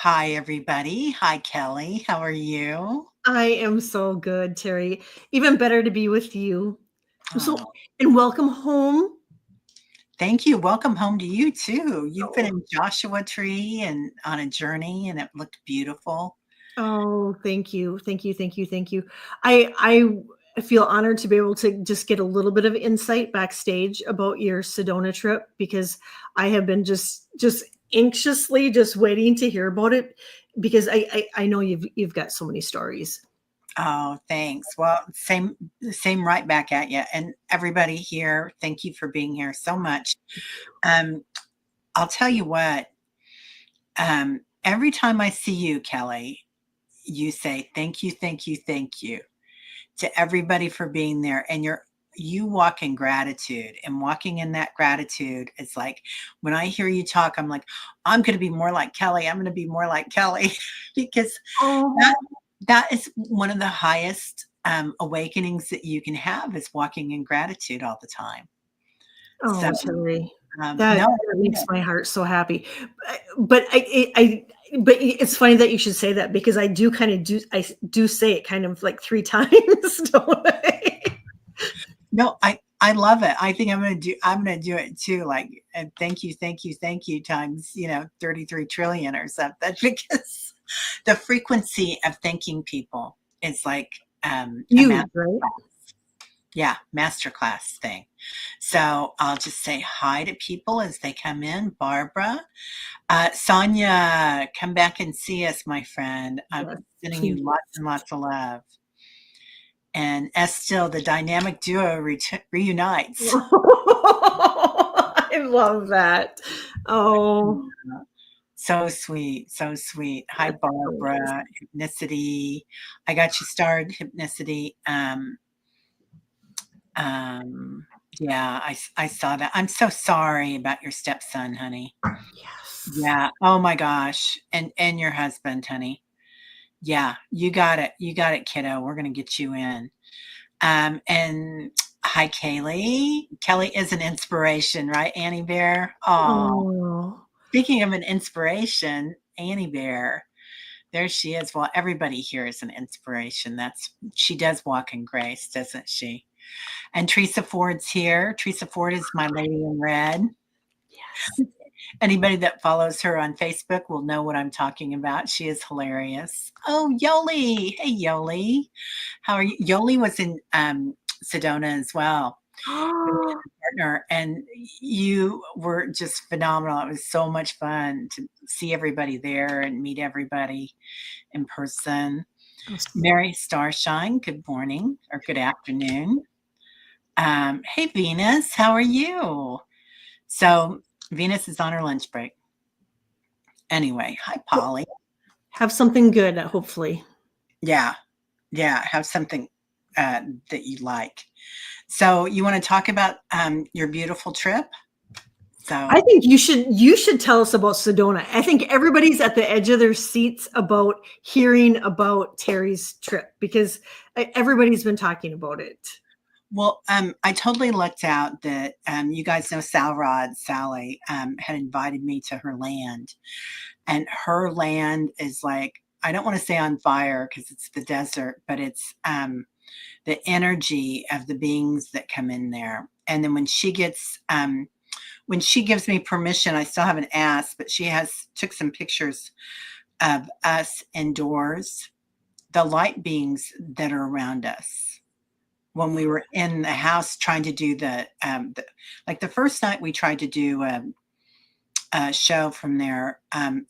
Hi, everybody. Hi, Kelly. How are you? I am so good, Terry. Even better to be with you. So, Oh, and welcome home. thank you. Welcome home to you too. You've been Oh, in Joshua Tree and on a journey, and it looked beautiful. oh, thank you, thank you, thank you, thank you. I feel honored to be able to just get a little bit of insight backstage about your Sedona trip because I have been just anxiously just waiting to hear about it because I know you've got so many stories. Oh, thanks. Well, same right back at you. And everybody here, thank you for being here so much. Um, I'll tell you what. Every time I see you, Kelly, you say thank you, thank you, thank you to everybody for being there, and you walk in gratitude, and walking in that gratitude is like when I hear you talk, I'm like, I'm going to be more like Kelly. I'm going to be more like Kelly because that Oh, that is one of the highest awakenings that you can have is walking in gratitude all the time. So oh, Terry, no, that makes my heart so happy. But but it's funny that you should say that because I do say it kind of like 3 times, don't I? no, I love it. I think I'm gonna do it too. Like, and thank you times 33 trillion or something because the frequency of thanking people is like a Huge, master right? class. Yeah, masterclass thing. So I'll just say hi to people as they come in. Barbara, Sonia, come back and see us, my friend. I'm Yes, sending you please. lots and lots of love. And Estil, the dynamic duo reunites. I love that. Oh, So sweet, so sweet. Hi, that's so nice. Barbara. Hypnicity. I got you started, Hypnicity. Um, yeah, I saw that. I'm so sorry about your stepson, honey. Yes. Yeah. Oh my gosh. And your husband, honey. Yeah, you got it. You got it, kiddo. We're gonna get you in. And hi, Kaylee. Kelly is an inspiration, right, Annie Bear? Oh, Oh, speaking of an inspiration, Annie Bear, there she is. Well, everybody here is an inspiration. She does walk in grace, doesn't she? And Teresa Ford's here. Teresa Ford is my lady in red. yes. Anybody that follows her on Facebook will know what I'm talking about. She is hilarious. Oh, Yoli. Hey, Yoli. How are you? Yoli was in Sedona as well. Partner, and you were just phenomenal. It was so much fun to see everybody there and meet everybody in person. Oh, Mary Starshine, good morning or good afternoon. Hey, Venus, how are you? So, Venus is on her lunch break. Anyway, hi, Polly. have something good, hopefully. Yeah, yeah, have something that you like. So, you want to talk about your beautiful trip? I So, think you should tell us about Sedona. I think everybody's at the edge of their seats about hearing about Terry's trip because everybody's been talking about it. well, I totally lucked out that you guys know Sally, had invited me to her land, and her land is like I don't want to say on fire because it's the desert, but it's the energy of the beings that come in there. And then when she gives me permission, I still haven't asked, but she has took some pictures of us indoors, the light beings that are around us when we were in the house trying to do like the first night we tried to do a show from there,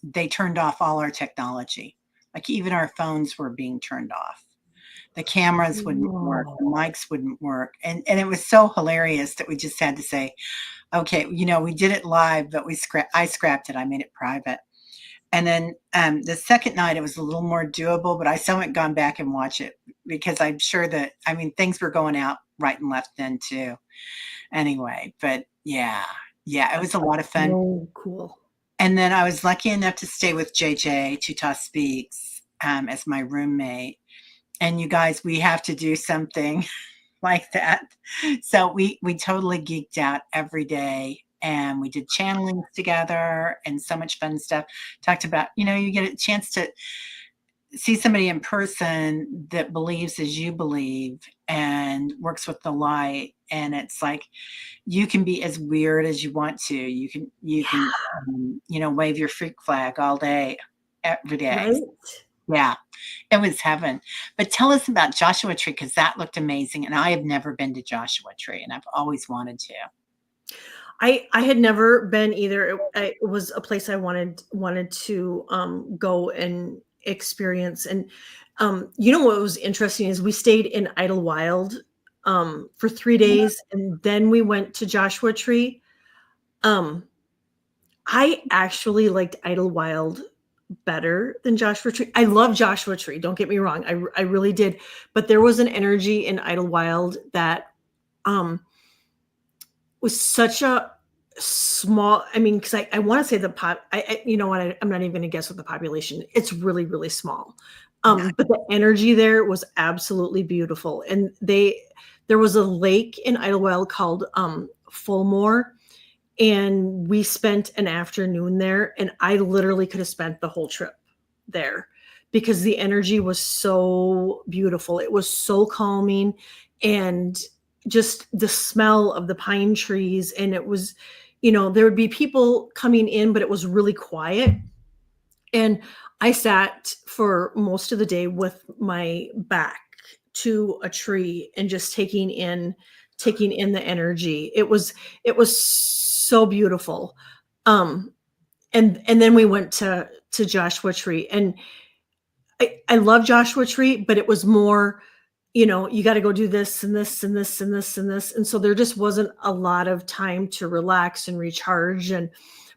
they turned off all our technology. Like even our phones were being turned off. The cameras wouldn't work, Oh, the mics wouldn't work. And it was so hilarious that we just had to say, okay, we did it live, but I scrapped it. I made it private. And then the second night, it was a little more doable, but I still haven't gone back and watch it because I'm sure that, I mean, things were going out right and left then too. Anyway, but yeah, yeah, it was a lot of fun. so cool. And then I was lucky enough to stay with JJ, Tuta Speaks, as my roommate. And you guys, we have to do something like that. So we totally geeked out every day. and we did channelings together and so much fun stuff. Talked about, you get a chance to see somebody in person that believes as you believe and works with the light, and it's like you can be as weird as you want to. You can wave your freak flag all day every day. Right. Yeah, it was heaven. But tell us about Joshua Tree, because that looked amazing, and I have never been to Joshua Tree, and I've always wanted to. I had never been either. It was a place I wanted to go and experience. And what was interesting is we stayed in Idlewild for 3 days, and then we went to Joshua Tree. Um, I actually liked Idlewild better than Joshua Tree. I love Joshua Tree. Don't get me wrong. I really did, but there was an energy in Idlewild that um was such a small. I mean, because I want to say the pop. You know what? I'm not even going to guess what the population. It's really really small. Yeah. But the energy there was absolutely beautiful, and there was a lake in Idlewild called Fulmore, and we spent an afternoon there, and I literally could have spent the whole trip there because the energy was so beautiful. It was so calming, and just the smell of the pine trees. And it was, there would be people coming in, but it was really quiet. And I sat for most of the day with my back to a tree and just taking in the energy. It was so beautiful. Um and then we went to Joshua Tree, and I love Joshua Tree, but it was more, you got to go do this and this and this and this and this. And so there just wasn't a lot of time to relax and recharge.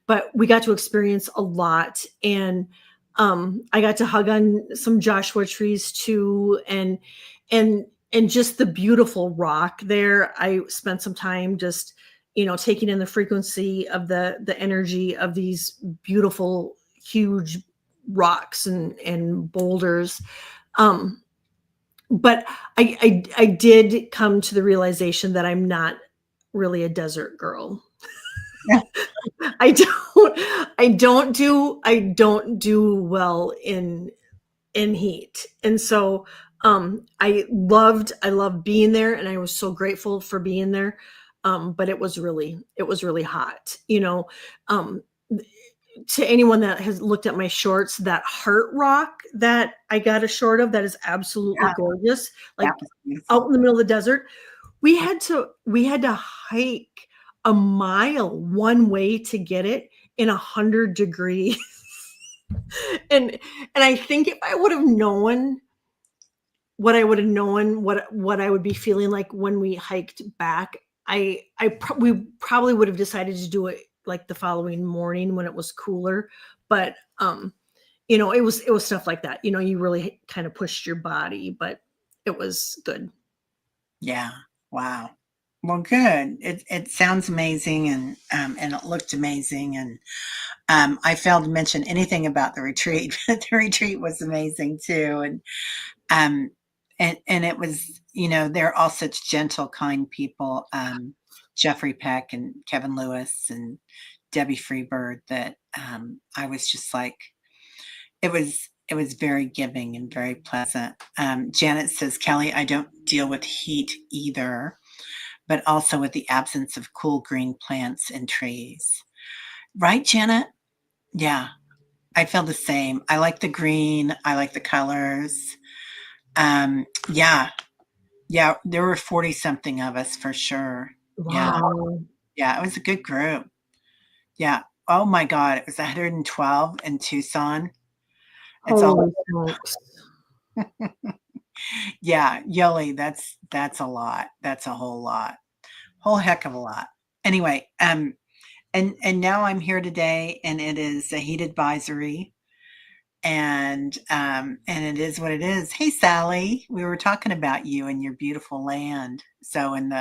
But we got to experience a lot. And I got to hug on some Joshua trees too. And just the beautiful rock there. I spent some time just, taking in the frequency of the energy of these beautiful, huge rocks and boulders. Um, but I did come to the realization that I'm not really a desert girl. I don't do well in heat. And so I loved being there, and I was so grateful for being there. But it was really hot. Um to anyone that has looked at my shorts, that heart rock that I got a short of, that is absolutely Yeah, gorgeous. that Like was out beautiful. in the middle of the desert, we had to hike a mile one way to get it in 100 degrees. And I think if I would have known what I would have known, what I would be feeling like when we hiked back, we probably would have decided to do it like the following morning when it was cooler. But it was stuff like that. You really kind of pushed your body, but it was good. Yeah. Wow. Well, good. It sounds amazing, and it looked amazing, and I failed to mention anything about the retreat, but the retreat was amazing too, um, and it was, they're all such gentle, kind people. Jeffrey Peck and Kevin Lewis and Debbie Freebird, that I was just like, it was very giving and very pleasant. Janet says, Kelly, I don't deal with heat either, but also with the absence of cool green plants and trees. Right, Janet? Yeah, I feel the same. I like the green. I like the colors. Yeah, yeah. There were 40 something of us for sure. Yeah, Wow. yeah. It was a good group. Yeah. Oh my God, it was 112 in Tucson. It's all Holy smokes. Yeah, Yoli, that's a lot. That's a whole lot. Whole heck of a lot. Anyway, and now I'm here today, and it is a heat advisory, and it is what it is. Hey Sally, we were talking about you and your beautiful land. So, and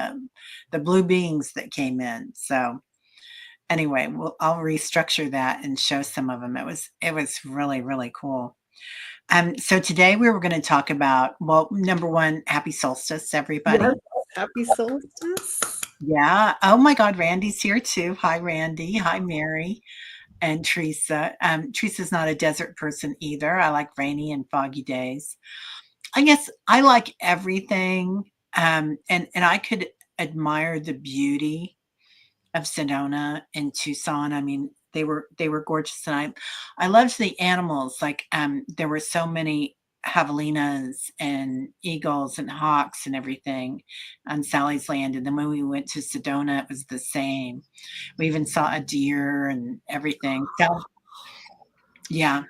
the blue beings that came in. So anyway, I'll restructure that and show some of them. It was really, really cool. So today we were going to talk about, well, number one, happy solstice, Yes. everybody. Happy solstice. Yeah. Oh my God, Randy's here too. Hi, Randy. Hi, Mary and Teresa. Teresa's not a desert person either. I like rainy and foggy days. I guess I like everything. And I could admire the beauty of Sedona and Tucson. I mean, they were gorgeous, and I loved the animals. Like, there were so many javelinas and eagles and hawks and everything on Sally's Land. And then when we went to Sedona, it was the same. We even saw a deer and everything. So yeah,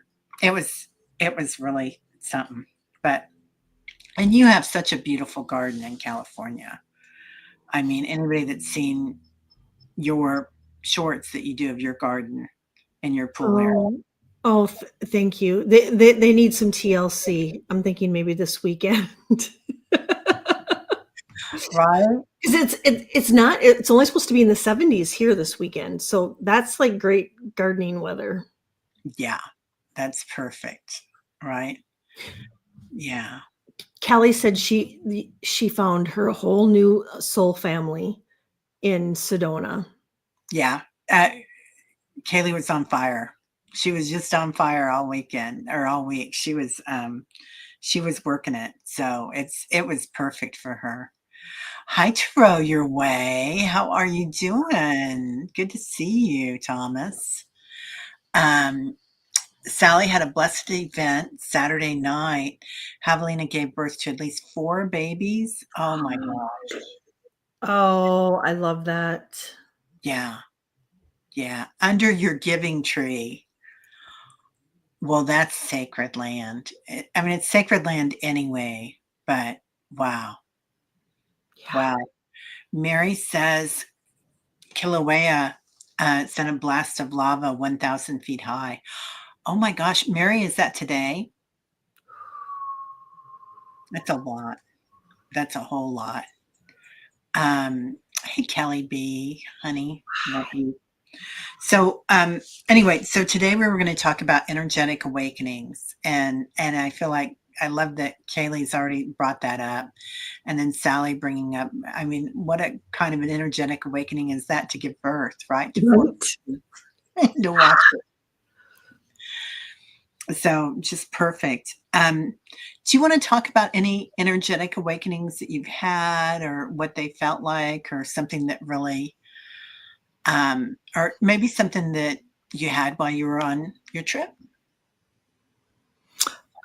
it was it was really something. But and you have such a beautiful garden in California. I mean, anybody that's seen your shorts that you do of your garden and your pool area, Oh, oh, thank you. They need some TLC. I'm thinking maybe this weekend. right? 'Cause it's not it's only supposed to be in the 70s here this weekend, so that's, like, great gardening weather. Yeah, that's perfect, right? Yeah, Callie said she found her whole new soul family in Sedona. yeah. Kaylee was on fire. She was just on fire all weekend or all week. She was working it, so it was perfect for her. Hi, to throw your way. How are you doing? Good to see you, Thomas. Um, Sally had a blessed event Saturday night. Javelina gave birth to at least 4 babies. Oh my gosh. Oh, I love that. Yeah, yeah. Under your giving tree. Well, that's sacred land. I mean, it's sacred land anyway, but wow, Yeah. wow. Mary says Kilauea sent a blast of lava 1,000 feet high. Oh my gosh, Mary, is that today? That's a lot. That's a whole lot. Hey, Kelly B, honey, love you. So, anyway, so today we were going to talk about energetic awakenings, and I feel like I love that Kaylee's already brought that up, and then Sally bringing up. I mean, what a kind of an energetic awakening is that to give birth, right? To form, Right? to watch it. So just perfect. Do you want to talk about any energetic awakenings that you've had, or what they felt like, or something that really or maybe something that you had while you were on your trip?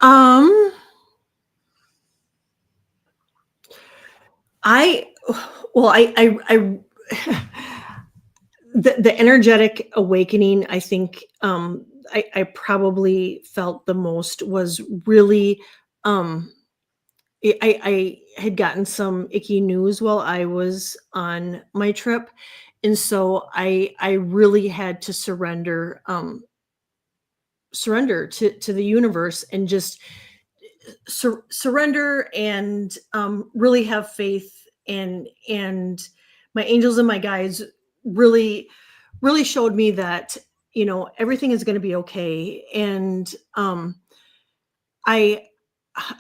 Um, I well, I the energetic awakening, I think, I probably felt the most was really, um, I had gotten some icky news while I was on my trip, and so I really had to surrender to the universe and just surrender and really have faith and my angels and my guides really really showed me that everything is going to be okay and I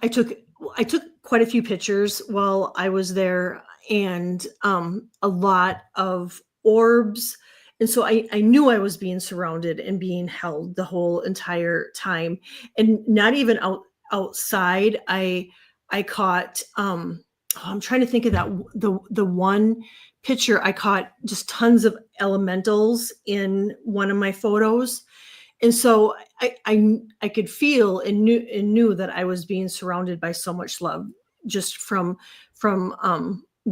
I took I took quite a few pictures while I was there and a lot of orbs. And so I knew I was being surrounded and being held the whole entire time. And not even outside, I caught I'm trying to think of the one picture I caught just tons of elementals in one of my photos and so I could feel and knew that I was being surrounded by so much love just from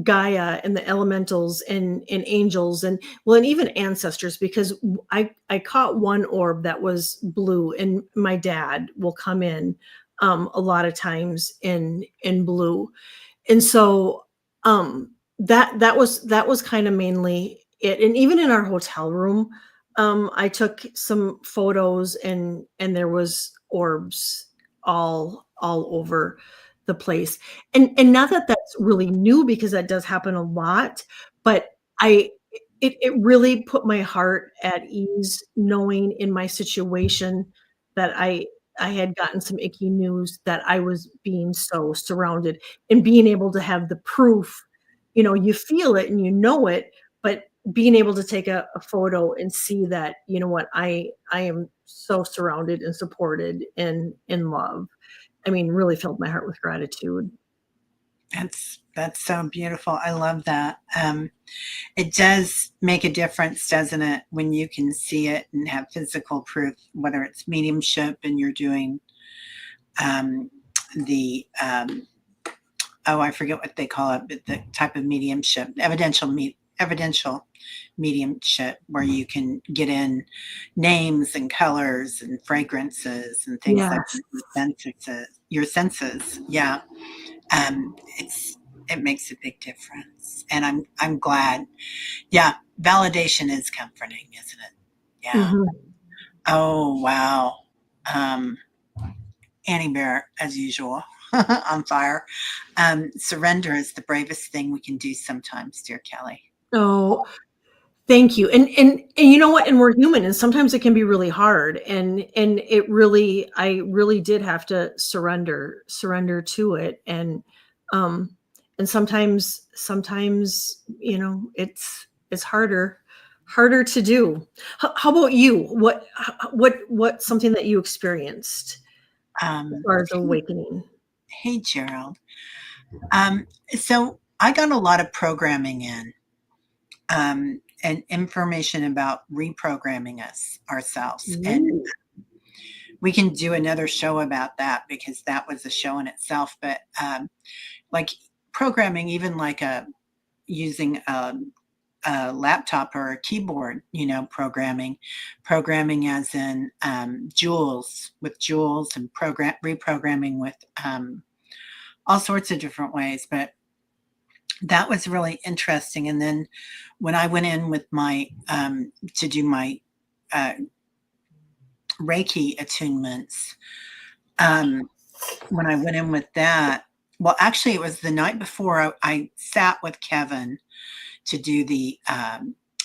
Gaia and the elementals and angels and well and even ancestors because I caught one orb that was blue and my dad will come in a lot of times in blue and so that was kind of mainly it and even in our hotel room I took some photos and there was orbs all over the place and not that that's really new because that does happen a lot but I it really put my heart at ease knowing in my situation that I had gotten some icky news that I was being so surrounded and being able to have the proof you feel it and you know it, but being able to take a photo and see that, you know what, I am so surrounded and supported and in love. I mean, really filled my heart with gratitude. That's so beautiful. I love that. It does make a difference, doesn't it, when you can see it and have physical proof, whether it's mediumship and you're doing um, the oh, I forget what they call it, but the type of mediumship, evidential mediumship, where you can get in names and colors and fragrances and things like Yes. your senses. Yeah. It's it makes a big difference, and I'm glad. Yeah, validation is comforting, isn't it? Yeah. Hmm. Oh wow. Um, Annie Bear, as usual, on fire. Surrender is the bravest thing we can do sometimes, dear Kelly. Oh, thank you. And you know what? And we're human, and sometimes it can be really hard. And it really, I really did have to surrender to it. Um, and sometimes, it's harder to do. How about you? What something that you experienced as Um, far as hey, awakening? hey, Gerald. So I got a lot of programming in and information about reprogramming ourselves. And Ooh. we can do another show about that because that was a show in itself. But like programming, even like using a laptop or a keyboard, programming as in jewels with jewels and reprogramming with all sorts of different ways. But that was really interesting. And then when I went in with my to do my uh, Reiki attunements, um, when I went in with that, well, actually, it was the night before I sat with Kevin to do the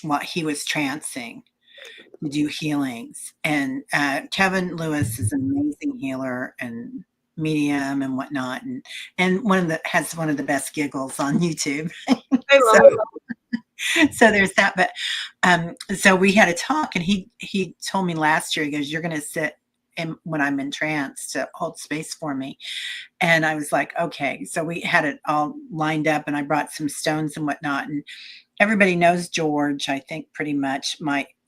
what he was trancing to do healings. And Kevin Lewis is an amazing healer and medium and whatnot, and has one of the best giggles on YouTube. I so love it. so there's that. But so we had a talk, and he told me last year, he goes, "You're going to sit when I'm in trance to hold space for me." And I was like, okay. So we had it all lined up, and I brought some stones and whatnot. And everybody knows George, I think, pretty much,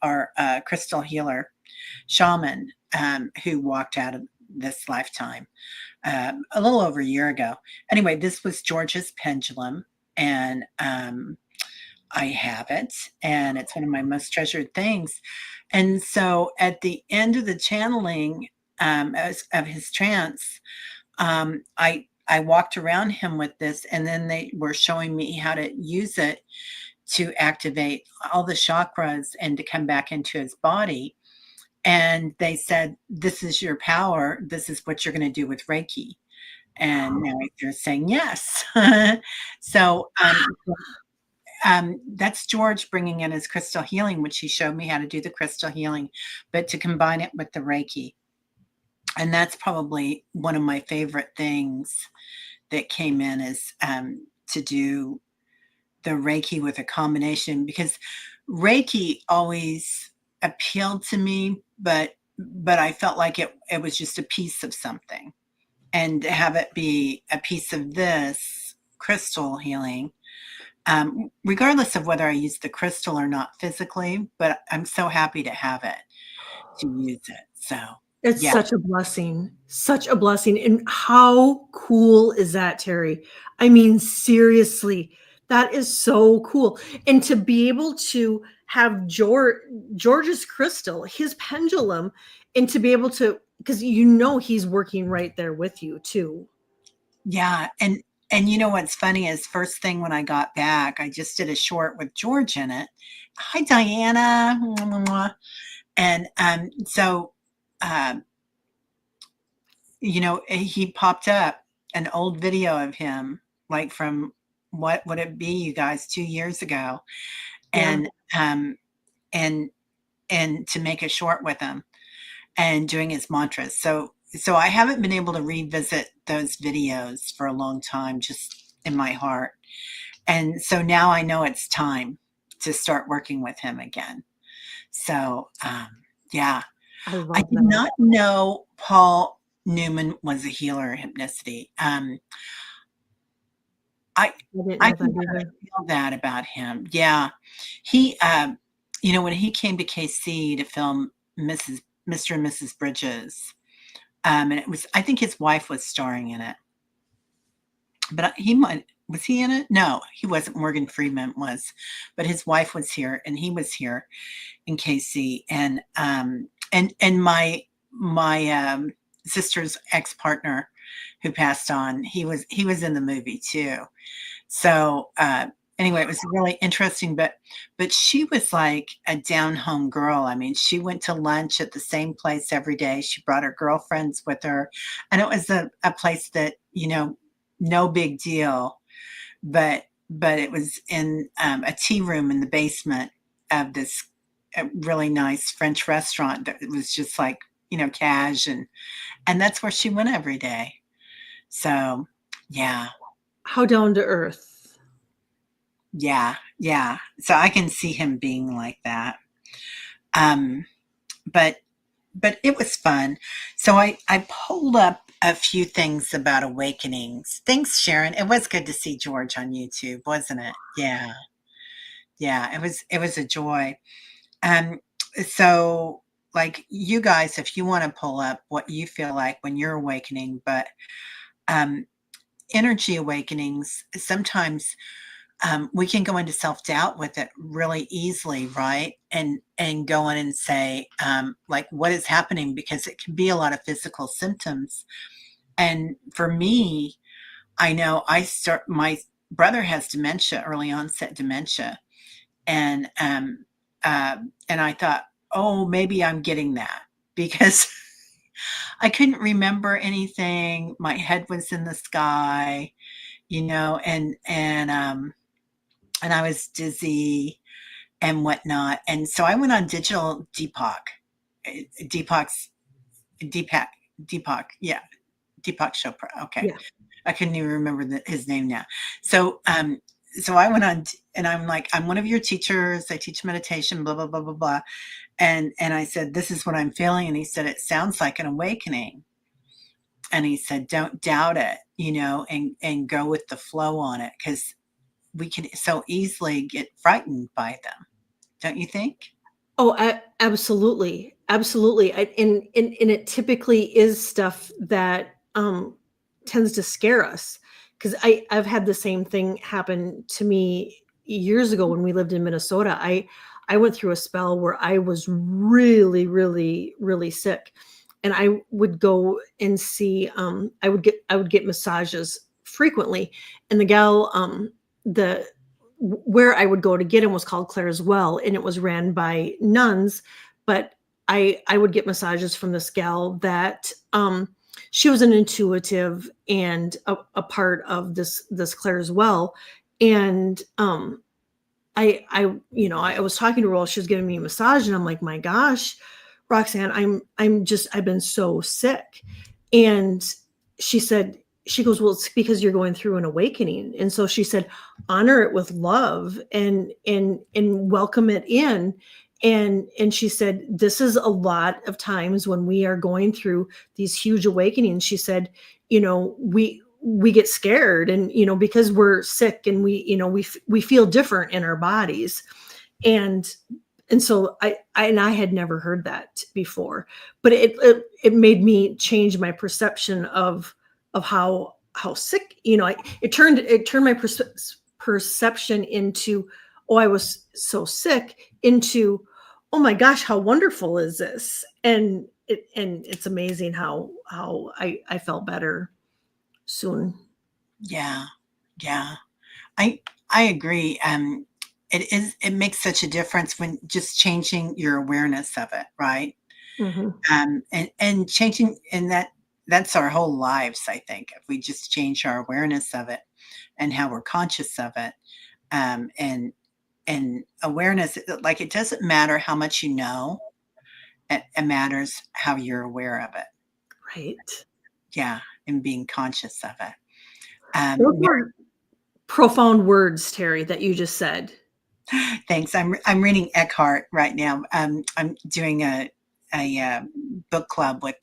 our crystal healer shaman, who walked out of this lifetime a little over a year ago. Anyway, this was George's pendulum, and I have it, and it's one of my most treasured things. And so at the end of the channeling of his trance, I walked around him with this, and then they were showing me how to use it to activate all the chakras and to come back into his body. And they said, "This is your power. This is what you're going to do with Reiki." And now they're saying yes. so that's George bringing in his crystal healing, which he showed me how to do the crystal healing, but to combine it with the Reiki. And that's probably one of my favorite things that came in, is to do the Reiki with a combination, because Reiki always appealed to me, but I felt like it was just a piece of something. And to have it be a piece of this crystal healing, regardless of whether I use the crystal or not physically, but I'm so happy to have it, to use it. So, It's yeah. such a blessing, and how cool is that, Terry? I mean, seriously, that is so cool, and to be able to have George's crystal, his pendulum, and to be able to, because he's working right there with you too. Yeah, and you know what's funny is, first thing when I got back, I just did a short with George in it. Hi, Diana. Mwah, mwah, mwah. And so, um, he popped up an old video of him, like from, what would it be, you guys, 2 years ago, Yeah. and um, and and to make a short with him and doing his mantras. So I haven't been able to revisit those videos for a long time, just in my heart. And so now I know it's time to start working with him again. So, yeah, I I love did that. not know Paul Newman was a healer in hypnicity. I I didn't I know can that kind of either. feel that about him. Yeah, he, when he came to KC to film Mr. and Mrs. Bridges, and it was, I think his wife was starring in it, but he might, was he in it? No, he wasn't. Morgan Freeman was, but his wife was here, and he was here in KC, and my sister's ex partner who passed on, he was in the movie too. So anyway, it was really interesting. But she was like a down home girl. I mean, she went to lunch at the same place every day. She brought her girlfriends with her, and it was a place that no big deal. But it was in a tea room in the basement of this really nice French restaurant that was just like cash, and that's where she went every day. So yeah. How down to earth. Yeah, yeah. So I can see him being like that. Um, but but it was fun. So I pulled up a few things about awakenings. Thanks, Sharon. It was good to see George on YouTube, wasn't it? Yeah, yeah. It was a joy. Um, so like you guys, if you want to pull up what you feel like when you're awakening, but um, energy awakenings sometimes we can go into self-doubt with it really easily, right? And go in and say like what is happening, because it can be a lot of physical symptoms. And for me, I know my brother has dementia, early onset dementia, and and I thought, oh, maybe I'm getting that, because I couldn't remember anything, my head was in the sky, and I was dizzy and whatnot. And so I went on digital Deepak's Deepak, yeah, Deepak Chopra. Okay. Yeah. I couldn't even remember his name now. So, so I went on and I'm like, I'm one of your teachers. I teach meditation, blah, blah, blah, blah, blah. And I said, this is what I'm feeling. And he said, it sounds like an awakening. And he said, don't doubt it, and go with the flow on it. Cause we can so easily get frightened by them. Don't you think? Oh, absolutely, absolutely. And it typically is stuff that tends to scare us, because I've had the same thing happen to me years ago when we lived in Minnesota. I went through a spell where I was really, really, really sick, and I would go and see. I would get massages frequently, and the gal the where I would go to get him was called Claire's Well, and it was ran by nuns. But I would get massages from this gal that she was an intuitive and a part of this Claire's Well. And I was talking to her while she was giving me a massage, and I'm like, my gosh, Roxanne, I've been so sick. And she said, she goes, well, it's because you're going through an awakening. And so she said, honor it with love and welcome it in. And she said, this is a lot of times when we are going through these huge awakenings. She said, we get scared, and because we're sick, and we feel different in our bodies. And and so I had never heard that before, but it made me change my perception of how sick. It turned my perception into, oh, I was so sick, into, oh my gosh, how wonderful is this. And it's amazing how I felt better soon. Yeah, yeah. I I agree. It makes such a difference when just changing your awareness of it, right? Hmm. And changing, and that's our whole lives. I think if we just change our awareness of it and how we're conscious of it, and awareness, like it doesn't matter how much you know, it matters how you're aware of it. Right. Yeah, and being conscious of it. Those Yeah, were profound words, Teri, that you just said. Thanks. I'm reading Eckhart right now. I'm doing a book club with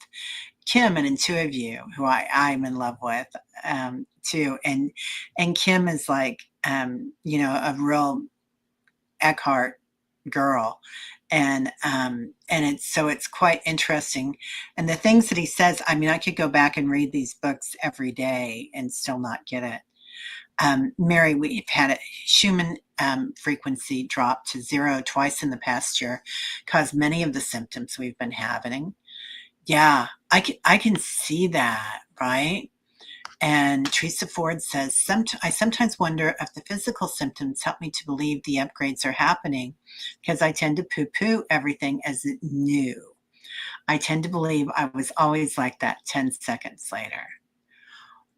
Kim and two of you who I'm in love with too. And Kim is like a real Eckhart girl. And it's quite interesting. And the things that he says, I mean, I could go back and read these books every day and still not get it. Mary, we've had a Schumann frequency drop to 0 twice in the past year, caused many of the symptoms we've been having. Yeah, I can see that, right? And Teresa Ford says, I sometimes wonder if the physical symptoms help me to believe the upgrades are happening because I tend to poo-poo everything as new. I tend to believe I was always like that 10 seconds later.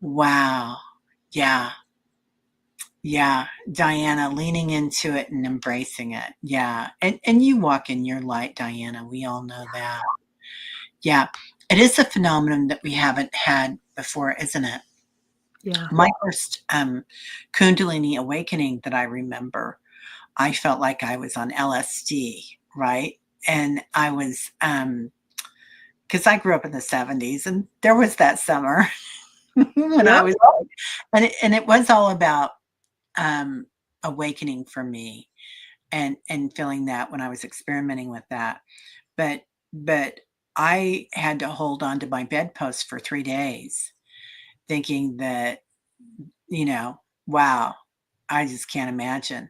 Wow. Yeah. Yeah. Diana, leaning into it and embracing it. Yeah. And you walk in your light, Diana. We all know that. Yeah. It is a phenomenon that we haven't had before, isn't it? Yeah. My first Kundalini awakening that I remember, I felt like I was on LSD, right? And I was, because I grew up in the 70s and there was that summer when I Yep. was, and it was all about um, awakening for me and feeling that when I was experimenting with that. But I had to hold on to my bedpost for 3 days thinking that, wow, I just can't imagine.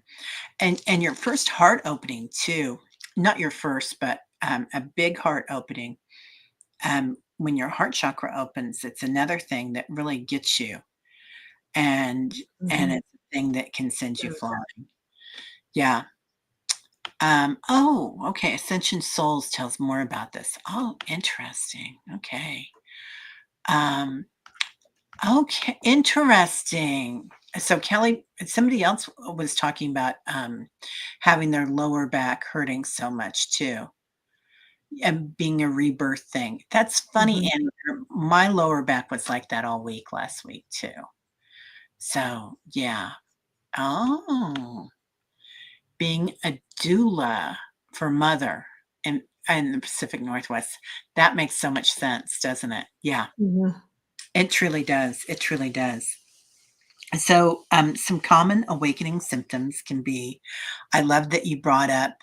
And your first heart opening too, not your first, but a big heart opening. When your heart chakra opens, it's another thing that really gets you, and Mhm. it's a thing that can send you Yes. flying. Yeah. Okay. Ascension Souls tells more about this. Oh, interesting. Okay. Um, Okay, interesting. So Kelly, somebody else was talking about having their lower back hurting so much too, and being a rebirth thing. That's funny, Mhm. Annie. My lower back was like that all week last week too. So yeah. Oh, being a doula for mother in the Pacific Northwest. That makes so much sense, doesn't it? Yeah, Mhm. it truly does. It truly does. So, some common awakening symptoms can be, I love that you brought up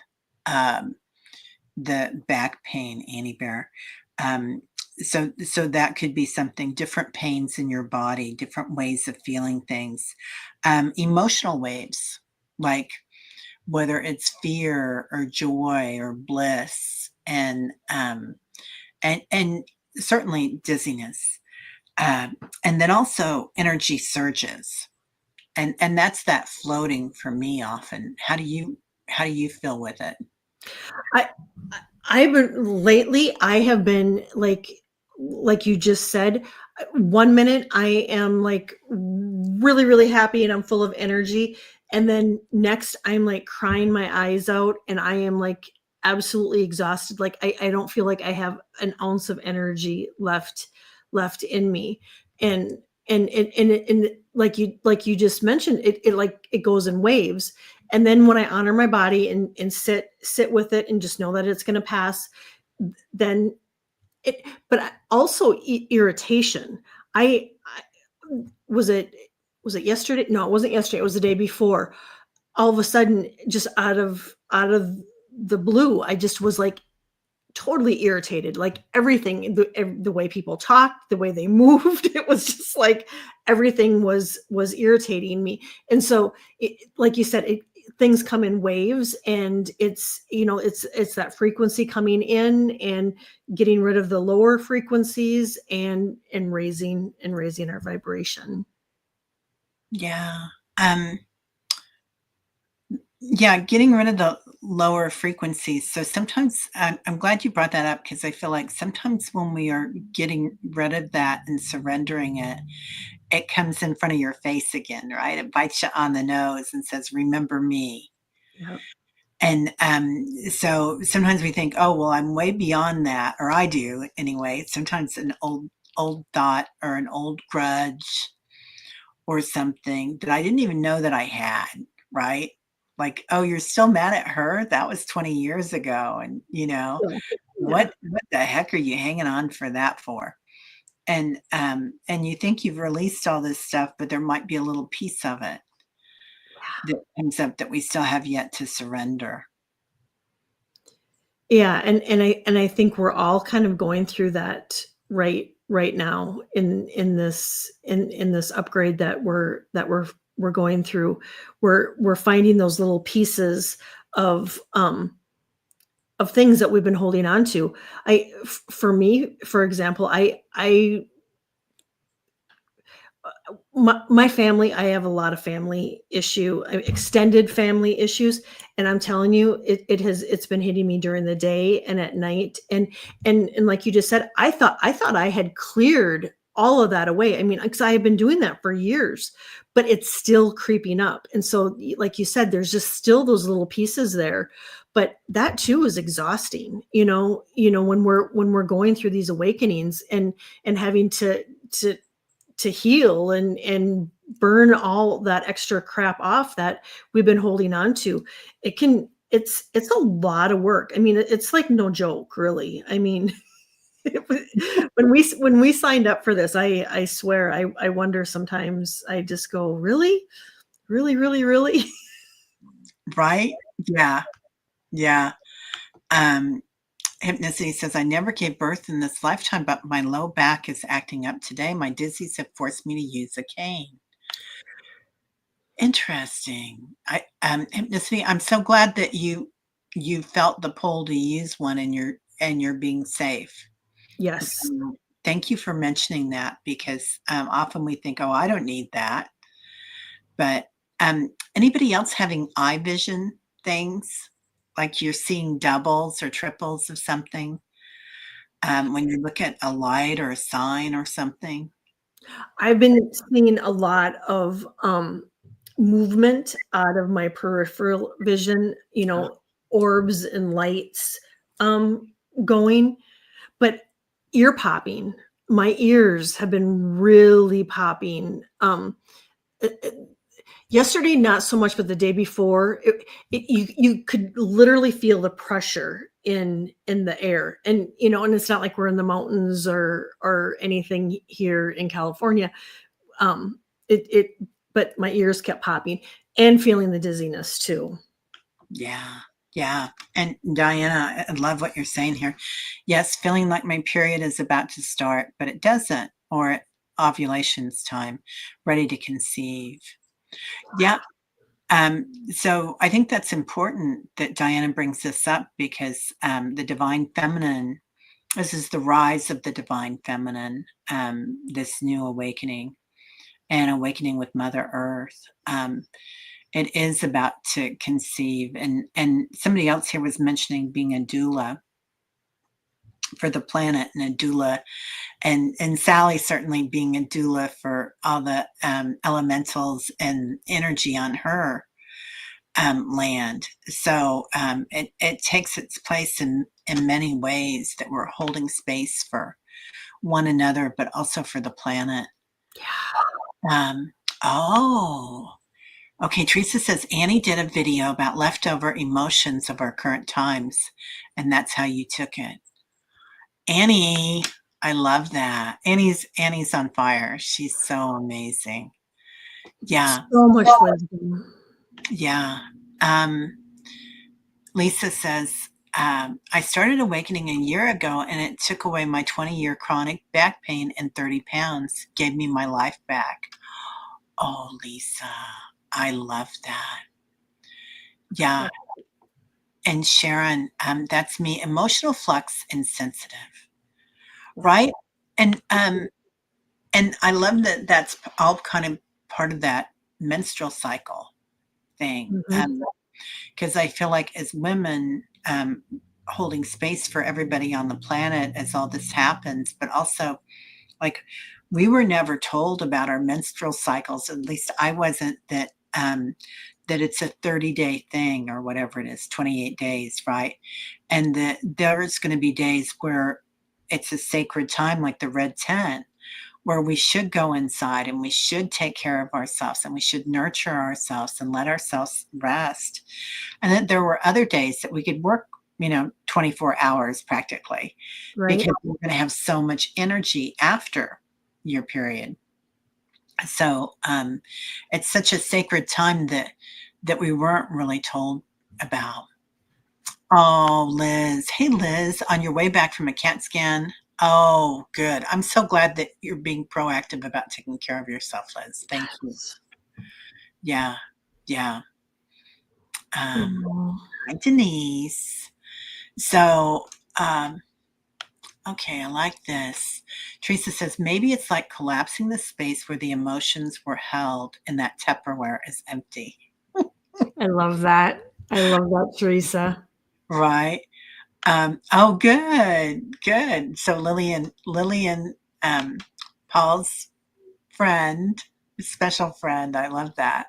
um, the back pain, Annie Bear. Um, so that could be something, different pains in your body, different ways of feeling things, emotional waves, like whether it's fear or joy or bliss, and certainly dizziness, and then also energy surges, and that's that floating for me often. How do you feel with it? I I've been lately, I have been like you just said, 1 minute I am like really, really happy and I'm full of energy. And then next I'm like crying my eyes out and I am like absolutely exhausted. Like I don't feel like I have an ounce of energy left in me. And and like you just mentioned, it like it goes in waves. And then when I honor my body and sit with it and just know that it's going to pass, then it, but also irritation. I was it was it yesterday? No, it wasn't yesterday. It was the day before. All of a sudden, just out of the blue, I just was like totally irritated. Like everything, the way people talked, the way they moved, it was just like everything was irritating me. And so, like you said, things come in waves, and it's that frequency coming in and getting rid of the lower frequencies and raising our vibration. Yeah. Um, yeah, getting rid of the lower frequencies. So sometimes I'm glad you brought that up because I feel like sometimes when we are getting rid of that and surrendering it, it comes in front of your face again, right? It bites you on the nose and says, "Remember me." Yeah. And so sometimes we think, "Oh, well, I'm way beyond that," or I do anyway. Sometimes an old thought or an old grudge or something that I didn't even know that I had, right? Like, "Oh, you're still mad at her? That was 20 years ago, and, Yeah. what the heck are you hanging on for that for?" And you think you've released all this stuff, but there might be a little piece of it that comes up that we still have yet to surrender. Yeah, and I think we're all kind of going through that right now in this upgrade that we're going through. We're finding those little pieces of of things that we've been holding on to. For me, for example, I my family, I have a lot of family extended family issues, and I'm telling you, it's been hitting me during the day and at night, and like you just said, I thought I had cleared all of that away. I mean, because I have been doing that for years, but it's still creeping up, and so, like you said, there's just still those little pieces there, but that too is exhausting. When we're going through these awakenings and having to heal and burn all that extra crap off that we've been holding on to. It's a lot of work. I mean, it's like no joke, really. I mean, when we signed up for this, I swear I wonder sometimes. I just go, really, really, really, really. Right? Yeah. Yeah. Um, Hypnosis says, I never gave birth in this lifetime, but my low back is acting up today. My dizzies have forced me to use a cane. Interesting. Hypnosis, I'm so glad that you felt the pull to use one and you're being safe. Yes. Thank you for mentioning that because often we think, oh, I don't need that. But anybody else having eye vision things, like you're seeing doubles or triples of something when you look at a light or a sign or something? I've been seeing a lot of movement out of my peripheral vision, Uh, orbs and lights um, going, but ear popping. My ears have been really popping. It- it- Yesterday, not so much, but the day before, you could literally feel the pressure in the air, and it's not like we're in the mountains or anything here in California. um, it but my ears kept popping and feeling the dizziness too. yeah, yeah. And Diana, I love what you're saying here. Yes, feeling like my period is about to start, but it doesn't, or at ovulation's time, ready to conceive. Yeah. So I think that's important that Diana brings this up because the divine feminine, this is the rise of the divine feminine, this new awakening and awakening with Mother Earth. It is about to conceive, and somebody else here was mentioning being a doula for the planet and a doula, and Sally certainly being a doula for all the elementals and energy on her land. So it takes its place in many ways that we're holding space for one another, but also for the planet. Yeah. Um, oh, okay. Teresa says Annie did a video about leftover emotions of our current times, and that's how you took it. Annie, I love that. Annie's on fire. She's so amazing. Yeah, So much wisdom. yeah. Um, Lisa says, I started awakening a year ago and it took away my 20-year chronic back pain and 30 pounds, gave me my life back. Oh, Lisa, I love that. Yeah. And Sharon, that's me, emotional flux and sensitive, right? And and I love that that's all kind of part of that menstrual cycle thing. Mhm. Because I feel like as women, holding space for everybody on the planet as all this happens, but also like we were never told about our menstrual cycles. At least I wasn't that it's a 30-day thing or whatever it is, 28 days, right? And that there's going to be days where it's a sacred time, like the red tent, where we should go inside and we should take care of ourselves and we should nurture ourselves and let ourselves rest. And then there were other days that we could work, 24 hours practically Right. because we're going to have so much energy after your period. So it's such a sacred time that we weren't really told about. Oh, Liz. Hey, Liz, on your way back from a CAT scan. Oh, good. I'm so glad that you're being proactive about taking care of yourself, Liz. Thank you. Yeah. Yeah. Oh. Hi, Denise. So, um, okay, I like this. Teresa says maybe it's like collapsing the space where the emotions were held and that Tupperware is empty. I love that. I love that, Teresa. Right? Oh, good, good. So Lillian, um, Paul's friend, special friend. I love that.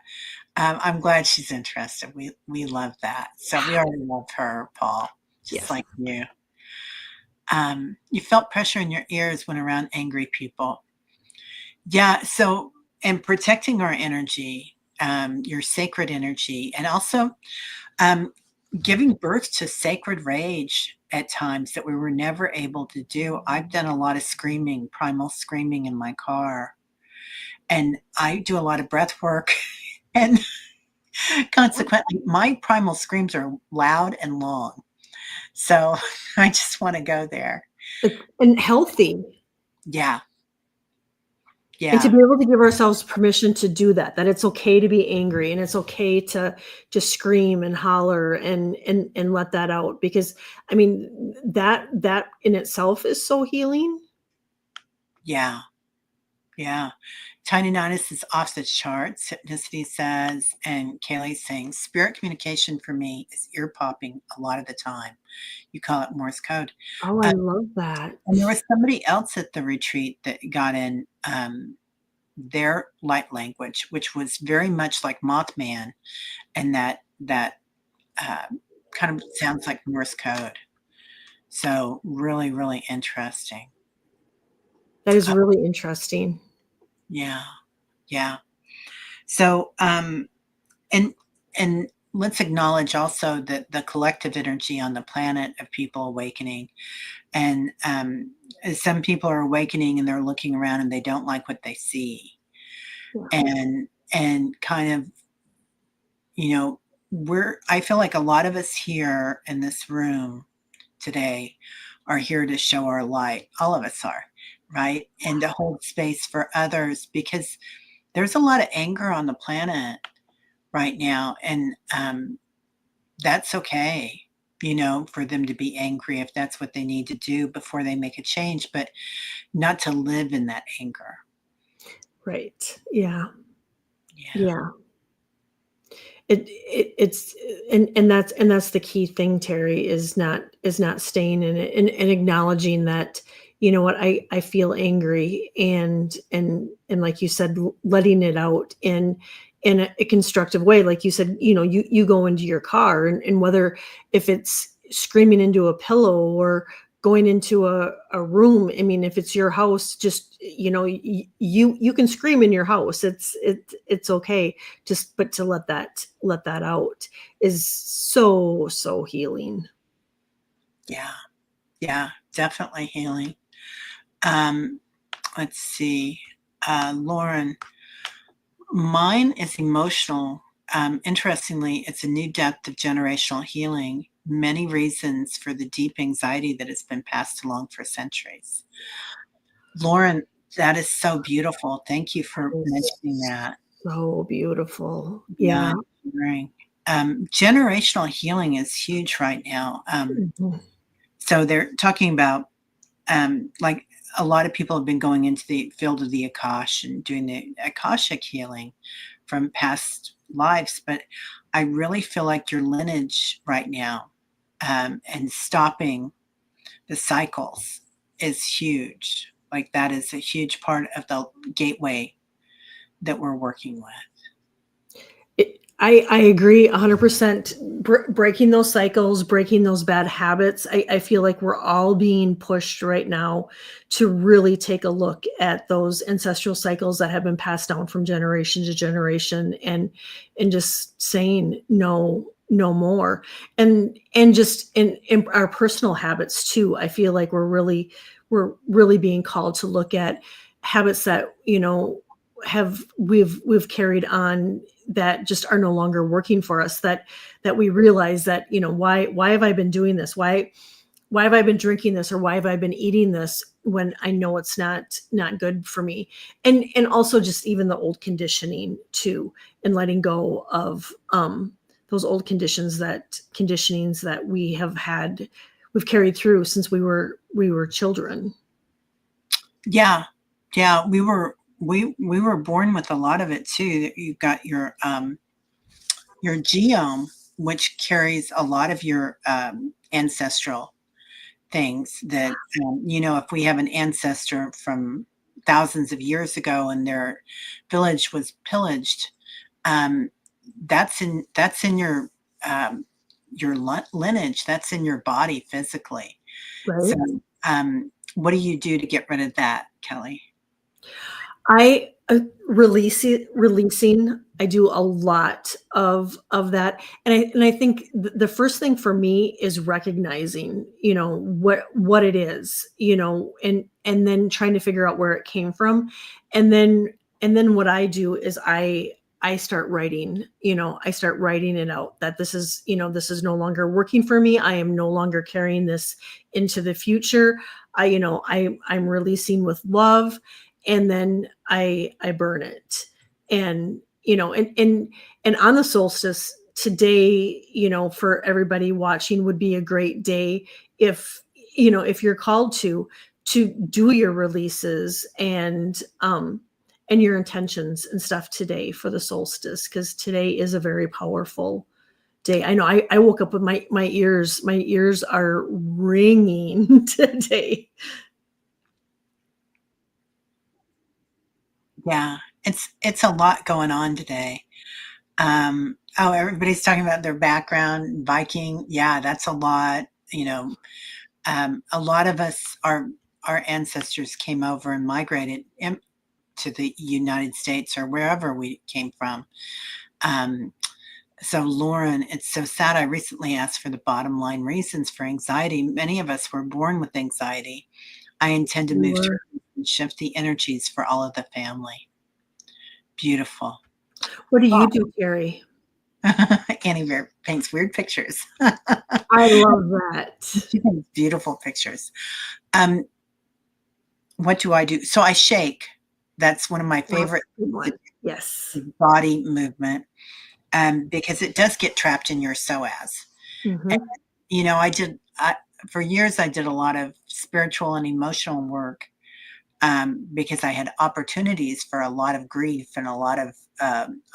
I'm glad she's interested. We love that. So we already love her, Paul, just Yes. like you. You felt pressure in your ears when around angry people. Yeah. So, and protecting our energy, your sacred energy, and also um, giving birth to sacred rage at times that we were never able to do. I've done a lot of screaming, primal screaming in my car, and I do a lot of breath work. And consequently, my primal screams are loud and long. So I just want to go there. And healthy. Yeah. And to Yeah. be able to give ourselves permission to do that, that it's okay to be angry and it's okay to scream and holler and let that out. Because I mean, that in itself is so healing. Yeah. Yeah. Tiny Nidus is off the charts. Hypnicity says, and Kaylee's saying, spirit communication for me is ear popping a lot of the time. You call it Morse code. Oh, I Uh, love that. and there was somebody else at the retreat that got in their light language, which was very much like Mothman, and that uh, kind of sounds like Morse code. So really, really interesting. That is Uh, really interesting. yeah, yeah. So and and let's acknowledge also that the collective energy on the planet of people awakening, and some people are awakening and they're looking around and they don't like what they see, Yeah. and kind of, I feel like a lot of us here in this room today are here to show our light. All of us are, right? And to hold space for others, because there's a lot of anger on the planet right now, and that's okay, for them to be angry if that's what they need to do before they make a change, but not to live in that anger. Right. Yeah. Yeah. Yeah. It's and that's the key thing, Terry, is not staying in it and acknowledging that, you know what, I feel angry, and like you said, letting it out in a constructive way. Like you said, you go into your car, and whether if it's screaming into a pillow or going into a room. I mean, if it's your house, just you can scream in your house. It's okay. But to let that out is so healing. Yeah. Yeah. Definitely healing. Um, let's see. Lauren, mine is emotional. Interestingly, it's a new depth of generational healing, many reasons for the deep anxiety that has been passed along for centuries. Lauren, that is so beautiful. Thank you for mentioning It's that. so beautiful. Yeah, Yeah. sharing. Generational healing is huge right now. Mhm. So they're talking about, like, a lot of people have been going into the field of the Akash and doing the Akashic healing from past lives, but I really feel like your lineage right now, and stopping the cycles is huge. Like, that is a huge part of the gateway that we're working with. I agree 100%. Breaking those cycles, breaking those bad habits. I feel like we're all being pushed right now to really take a look at those ancestral cycles that have been passed down from generation to generation, and just saying no, no more. And just in our personal habits too. I feel like we're really being called to look at habits that, have we've carried on, that just are no longer working for us, that we realize that, why have I been doing this, why have I been drinking this, or why have I been eating this when I know it's not good for me. And also just even the old conditioning too, and letting go of those old conditionings that we've carried through since we were children. Yeah. Yeah, we were born with a lot of it too. You've got your geome, which carries a lot of your ancestral things that, if we have an ancestor from thousands of years ago and their village was pillaged, um, that's in your lineage, that's in your body physically. So, Right. what do you do to get rid of that, Kelly? I releasing. I do a lot of that, and I think the first thing for me is recognizing, what it is, and then trying to figure out where it came from, and then what I do is I start writing, I start writing it out, that this is no longer working for me. I am no longer carrying this into the future. I'm releasing with love, and then I burn it. And and on the solstice today, for everybody watching, would be a great day if, if you're called to do your releases and your intentions and stuff today for the solstice, because today is a very powerful day. I know I woke up with my ears are ringing today. Yeah, it's a lot going on today. Everybody's talking about their background, Viking. Yeah, that's a lot. A lot of us, our ancestors came over and migrated to the United States or wherever we came from. Um, so, Lauren, it's so sad. I recently asked for the bottom line reasons for anxiety. Many of us were born with anxiety. I intend to move to Or and shift the energies for all of the family. Beautiful. what do Oh, you do, Carrie? Annie paints weird pictures. I love that. She paints beautiful pictures. Um, what do I do? So I shake. That's one of my That's favorite a good things, one. Yes. body movement, because it does get trapped in your psoas. And, Mhm. for years, I did a lot of spiritual and emotional work, because I had opportunities for a lot of grief and a lot of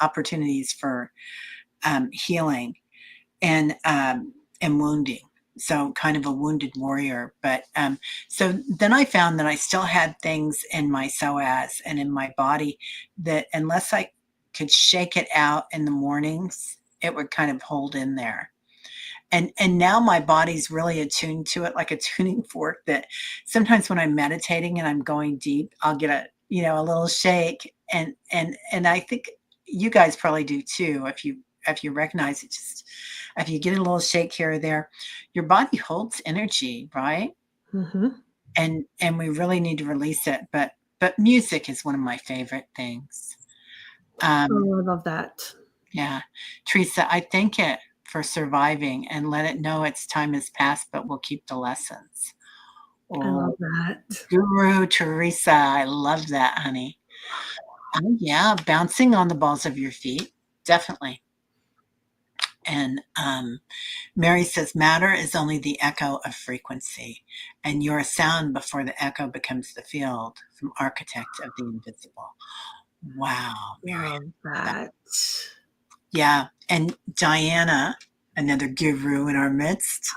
opportunities for healing and wounding. So kind of a wounded warrior. But so then I found that I still had things in my psoas and in my body that unless I could shake it out in the mornings, it would kind of hold in there. And now my body's really attuned to it, like a tuning fork, that sometimes when I'm meditating and I'm going deep, I'll get a little shake, and I think you guys probably do too. If you recognize it, just if you get a little shake here or there, your body holds energy, right? Mhm. And we really need to release it. But music is one of my favorite things. Um, Oh, I love that. Yeah. Teresa, I thank it for surviving and let it know its time has passed, but we'll keep the lessons. I love Oh, that. Guru Teresa, I love that, honey. Oh, yeah, bouncing on the balls of your feet, definitely. And Mary says, matter is only the echo of frequency, and you're a sound before the echo becomes the field, from Architect of the Invisible. Wow, Mary. Love that. Yeah, and Diana, another guru in our midst,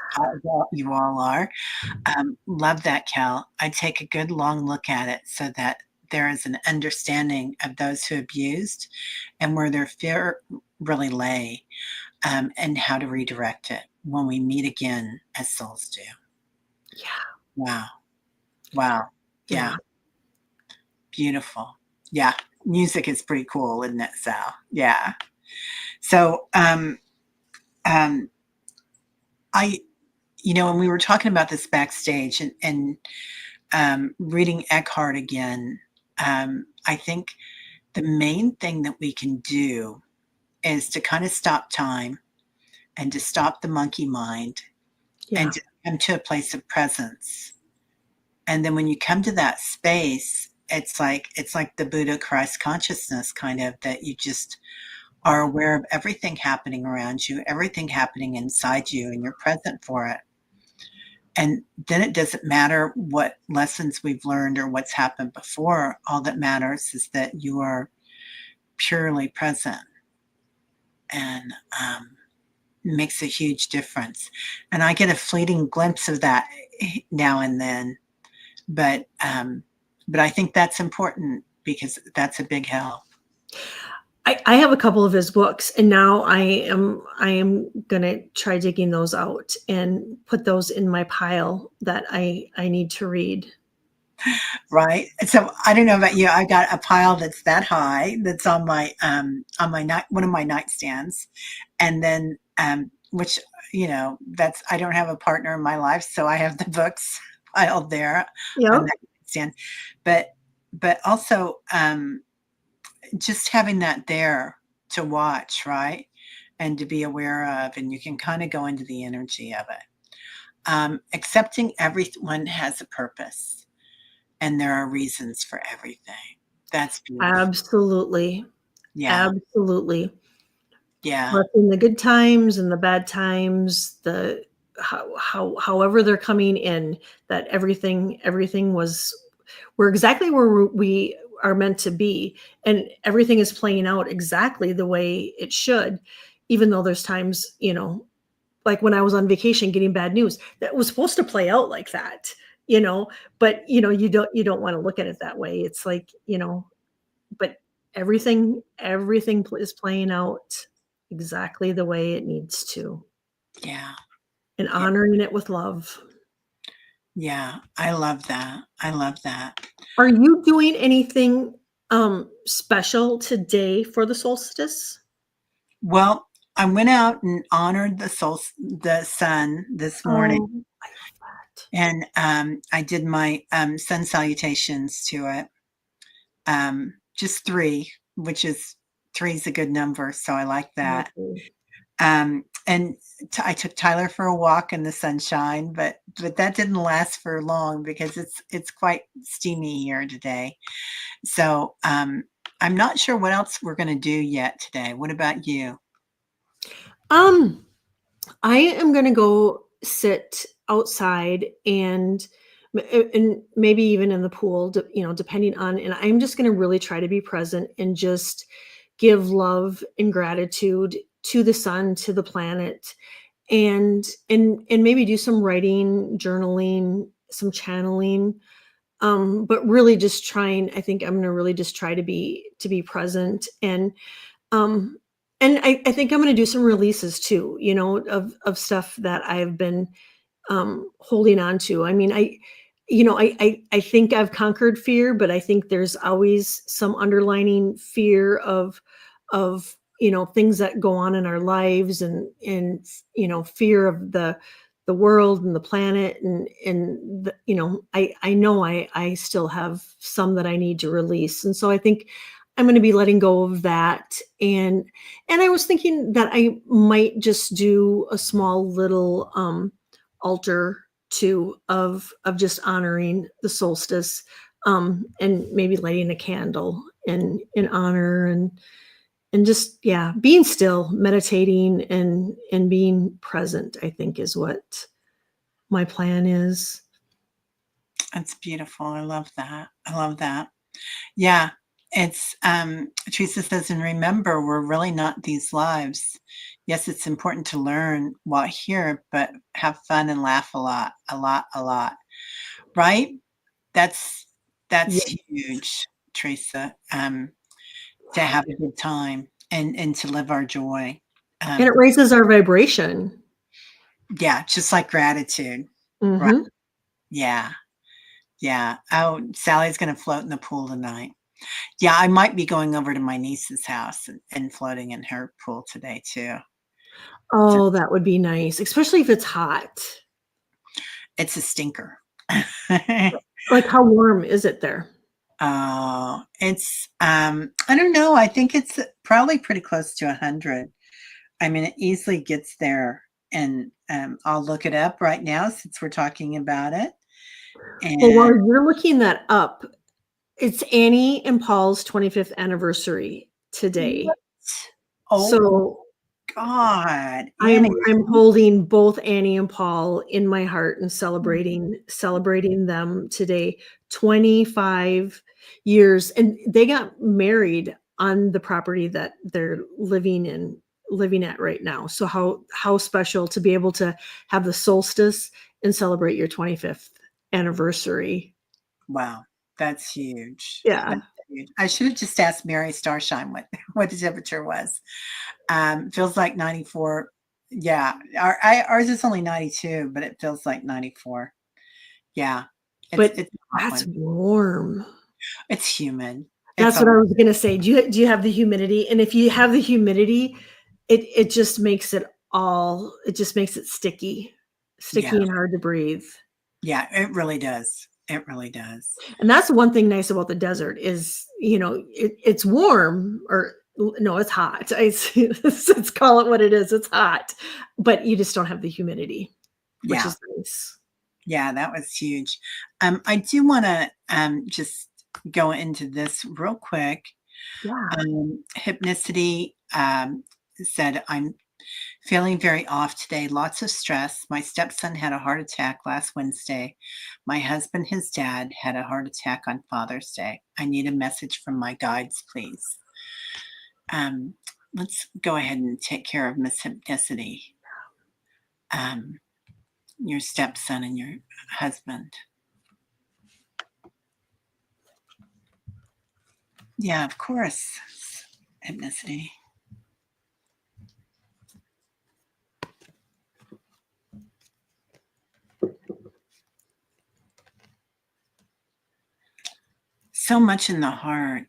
well, you all are. Love that, Cal. I take a good long look at it so that there is an understanding of those who abused and where their fear really lay, and how to redirect it when we meet again as souls do. Yeah. Wow. Wow. Yeah. Yeah. Beautiful. Yeah. Music is pretty cool, isn't it, Sal? Yeah. So, um, I, when we were talking about this backstage and reading Eckhart again, I think the main thing that we can do is to kind of stop time and to stop the monkey mind and Yeah. to come to a place of presence. And then when you come to that space, it's like the Buddha Christ consciousness kind of, that you just are aware of everything happening around you, everything happening inside you, and you're present for it. And then it doesn't matter what lessons we've learned or what's happened before. All that matters is that you are purely present, and makes a huge difference. And I get a fleeting glimpse of that now and then, but I think that's important because that's a big help. I have a couple of his books, and now I am gonna try digging those out and put those in my pile that I need to read. Right. So I don't know about you. I got a pile that's that high that's on my night one of my nightstands, and then which that's, I don't have a partner in my life, so I have the books piled there on Yep. that nightstand. But also just having that there to watch, right, and to be aware of, and you can kind of go into the energy of it. Accepting everyone has a purpose and there are reasons for everything. That's beautiful. Absolutely. Yeah. Absolutely. Yeah. But in the good times and the bad times, the however they're coming in, that everything was we're exactly where we are meant to be, and everything is playing out exactly the way it should, even though there's times, like when I was on vacation getting bad news, that was supposed to play out like that, you know, but you don't want to look at it that way. It's like, but everything is playing out exactly the way it needs to, Yeah. and Yeah. honoring it with love. Yeah. I love that. I love that. Are you doing anything special today for the solstice? Well, I went out and honored the sun this morning, Oh, I love that. and I did my sun salutations to it. Just three, which is three is a good number, so I like that. Lovely. And I took Tyler for a walk in the sunshine, but that didn't last for long because it's quite steamy here today. So I'm not sure what else we're going to do yet today. What about you? Um, I am gonna go sit outside and maybe even in the pool, depending on. And I'm just gonna really try to be present and just give love and gratitude to the sun, to the planet, and maybe do some writing, journaling, some channeling. But really just trying. I think I'm gonna really just try to be present um, and I think I'm gonna do some releases too, of stuff that I've been holding on to. I mean, I think I've conquered fear, but I think there's always some underlining fear of things that go on in our lives, and fear of the world and the planet, I know I still have some that I need to release, and so I think I'm going to be letting go of that. And I was thinking that I might just do a small little altar too, of just honoring the solstice, and maybe lighting a candle in honor, and just, yeah, being still, meditating, and being present, I think, is what my plan is. That's beautiful. I love that. I love that. Yeah. It's Teresa says, and remember, we're really not these lives. Yes, it's important to learn while here, but have fun and laugh a lot, a lot, a lot. Right? That's Yeah. huge. Teresa, to have a good time and to live our joy. And it raises our vibration. Yeah, just like gratitude. Right. Mm-hmm. Yeah. Yeah. Oh, Sally's going to float in the pool tonight. Yeah, I might be going over to my niece's house and floating in her pool today too. Oh, that would be nice, especially if it's hot. It's a stinker. Like, how warm is it there? It's I don't know. I think it's probably pretty close to 100. I mean, it easily gets there, and I'll look it up right now since we're talking about it. Well, while And you're looking that up, it's Annie and Paul's 25th anniversary today. what? Oh So God, I'm Annie. I'm holding both Annie and Paul in my heart and celebrating them today. 25 years, and they got married on the property that they're living at right now. So how special to be able to have the solstice and celebrate your 25th anniversary. Wow, that's huge. Yeah. That's huge. I should have just asked Mary Starshine what what the temperature was. Feels like 94. Yeah, ours is only 92, but it feels like 94. Yeah, But it's a hot that's one. warm. It's humid. It's That's what always I was gonna say. Do you have the humidity? And if you have the humidity, it just makes it just makes it yeah, sticky and hard to breathe. yeah. It really does. It really does. And that's one thing nice about the desert is, it's warm or no, it's hot. Let's call it what it is. It's hot, but you just don't have the humidity, which Yeah, is nice. yeah. That was huge. I do want to just go into this real quick. Yeah. Hypnicity said, I'm feeling very off today, lots of stress. My stepson had a heart attack last Wednesday. My husband, his dad, had a heart attack on Father's Day. I need a message from my guides, please. Um, let's go ahead and take care of Miss Hypnicity, um, your stepson and your husband. Yeah, of course, Hypnicity. So much in the heart.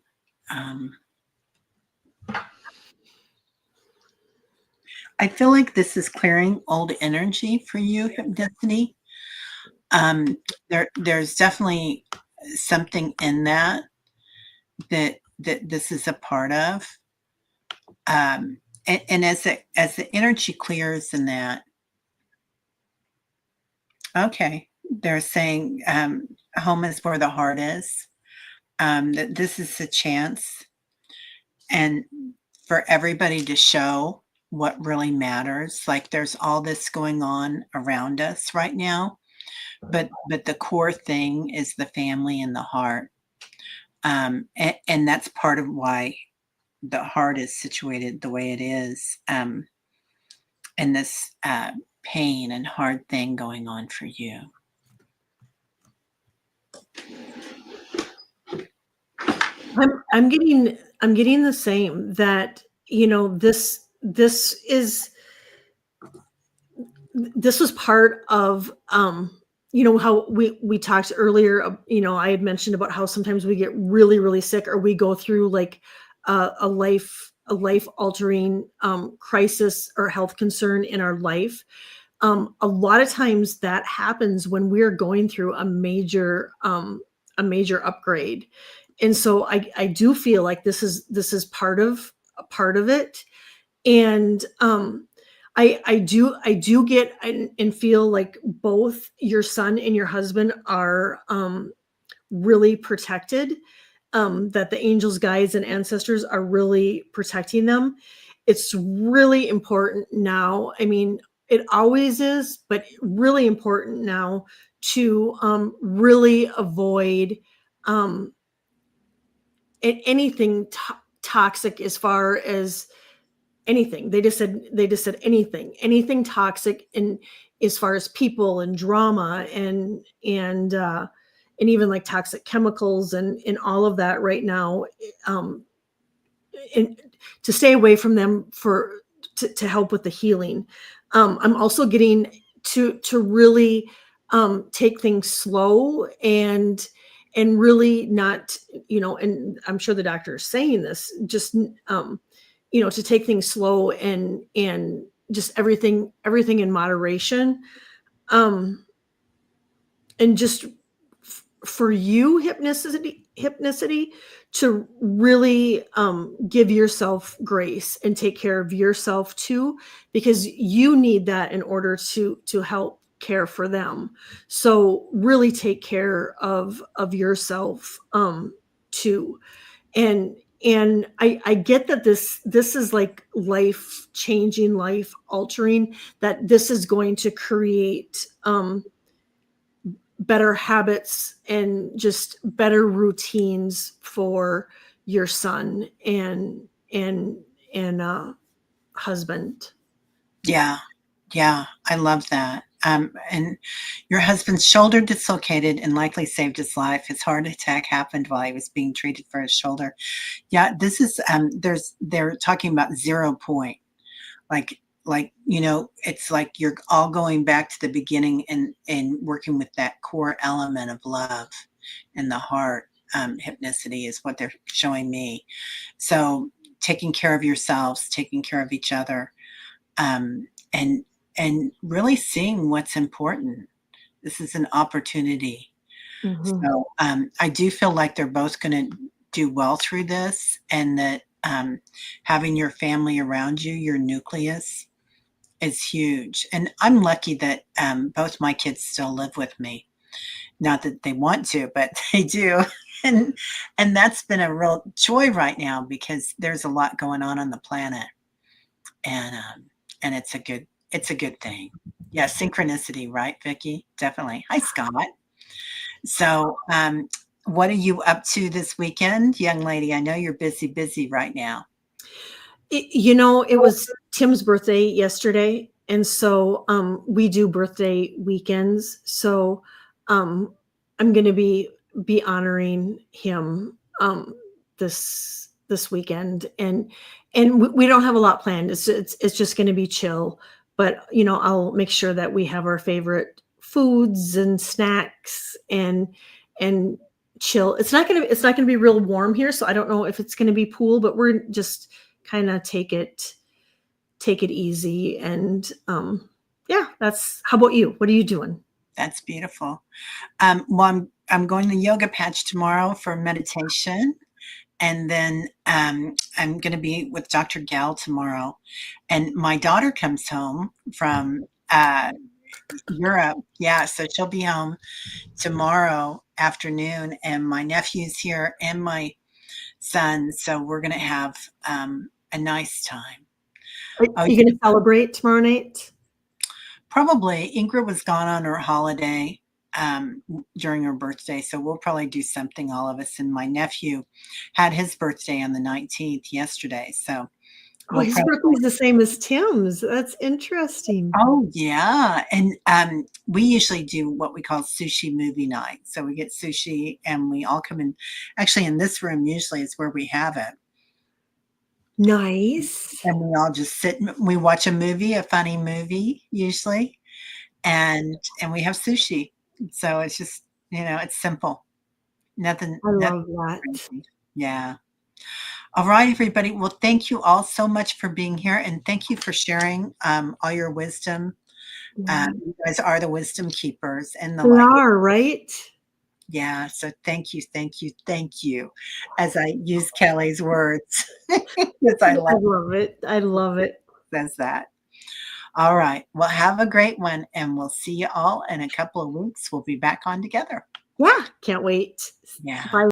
I feel like this is clearing old energy for you, Hypnicity. Um, there's definitely something in that this is a part of. And as the energy clears in that, okay, they're saying home is where the heart is. That this is a chance, and for everybody to show what really matters. Like there's all this going on around us right now, but the core thing is the family and the heart. And that's part of why the heart is situated the way it is, and this pain and hard thing going on for you. I'm getting the same that this was part of how we talked earlier. I had mentioned about how sometimes we get really really sick or we go through like a life altering crisis or health concern in our life. A lot of times that happens when we're going through a major upgrade, and so I do feel like this is part of it. And I do get and feel like both your son and your husband are really protected, that the angels, guides, and ancestors are really protecting them. It's really important now. I mean, it always is, but really important now to really avoid um, anything toxic as far as anything. They just said anything toxic in as far as people and drama and even like toxic chemicals and all of that right now, and to stay away from them to help with the healing. I'm also getting to really take things slow and really not, and I'm sure the doctor is saying this, just to take things slow and just everything in moderation. Um, and just for you, hypnicity, to really give yourself grace and take care of yourself too, because you need that in order to help care for them. So really take care of yourself too. And I get that this is like life changing, life altering, that this is going to create better habits and just better routines for your son and husband. Yeah. Yeah. I love that. And your husband's shoulder dislocated and likely saved his life. His heart attack happened while he was being treated for his shoulder. Yeah, this is they're talking about 0 point. It's like you're all going back to the beginning and working with that core element of love and the heart. Hypnicity is what they're showing me. So taking care of yourselves, taking care of each other, um, and really seeing what's important. This is an opportunity. Mm-hmm. So I do feel like they're both going to do well through this, and that having your family around you, your nucleus, is huge. And I'm lucky that both my kids still live with me. Not that they want to, but they do. And that's been a real joy right now because there's a lot going on the planet, and it's a good thing. Yeah, synchronicity, right, Vicki? Definitely. Hi, Scott. So, what are you up to this weekend, young lady? I know you're busy right now. It was Tim's birthday yesterday, and so we do birthday weekends. So um, I'm going to be honoring him this weekend, and we don't have a lot planned. It's just going to be chill, but I'll make sure that we have our favorite foods and snacks and chill. It's not gonna be real warm here, so I don't know if it's going to be pool, but we're just kind of take it easy. And yeah, that's, how about you? What are you doing? That's beautiful. Well, I'm going to yoga patch tomorrow for meditation, and then I'm going to be with Dr. Gal tomorrow. And my daughter comes home from Europe. Yeah, so she'll be home tomorrow afternoon, and my nephew's here and my son. So we're going to have a nice time. Are Oh, you going to celebrate tomorrow night? probably. Ingrid was gone on her holiday during her birthday, so we'll probably do something, all of us. And my nephew had his birthday on the 19th yesterday, so Oh, we'll his probably. birthday is the same as Tim's. That's interesting. Oh yeah, and we usually do what we call sushi movie night. So we get sushi, and we all come in. Actually, in this room usually is where we have it, Nice. and we all just sit and we watch a movie, a funny movie usually, and we have sushi. So it's just, it's simple. I Nothing love that. crazy. Yeah. All right, everybody. Well, thank you all so much for being here, and thank you for sharing all your wisdom. Yeah. You guys are the wisdom keepers and the They light. are, right? Yeah. So thank you, thank you, thank you. As I use Kelly's words, because I I love love it. I love it it. says that. All right. Well, have a great one, and we'll see you all in a couple of weeks. We'll be back on together. Yeah, can't wait. Yeah. Bye.